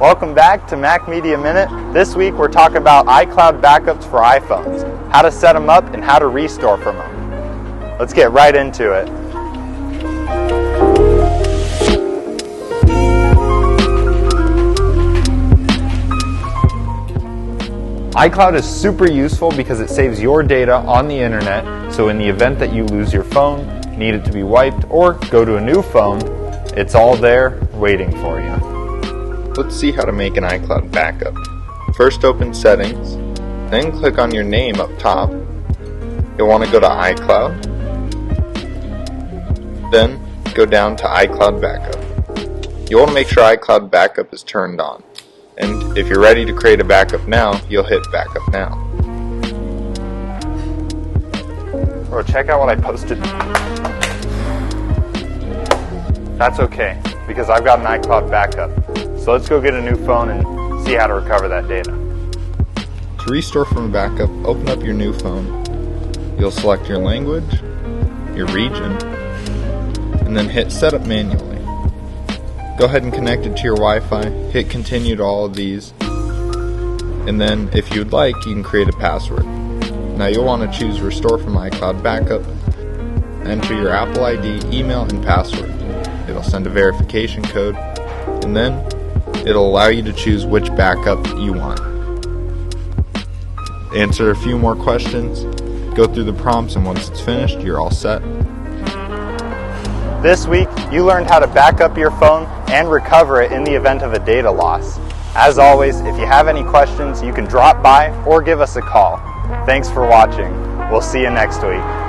Welcome back to MacMedia Minute. This week we're talking about iCloud backups for iPhones, how to set them up and how to restore from them. Let's get right into it. iCloud is super useful because it saves your data on the internet, so in the event that you lose your phone, need it to be wiped, or go to a new phone, it's all there waiting for you. Let's see how to make an iCloud backup. First open Settings, then click on your name up top. You'll want to go to iCloud, then go down to iCloud Backup. You'll want to make sure iCloud Backup is turned on. And if you're ready to create a backup now, you'll hit Backup Now. Bro, check out what I posted. That's okay, because I've got an iCloud backup. So let's go get a new phone and see how to recover that data. To restore from a backup, open up your new phone. You'll select your language, your region, and then hit Setup manually. Go ahead and connect it to your Wi-Fi, hit continue to all of these, and then if you'd like, you can create a password. Now you'll want to choose Restore from iCloud Backup, enter your Apple ID, email, and password. It'll send a verification code, and then it'll allow you to choose which backup you want. Answer a few more questions, go through the prompts, and once it's finished, you're all set. This week, you learned how to back up your phone and recover it in the event of a data loss. As always, if you have any questions, you can drop by or give us a call. Thanks for watching. We'll see you next week.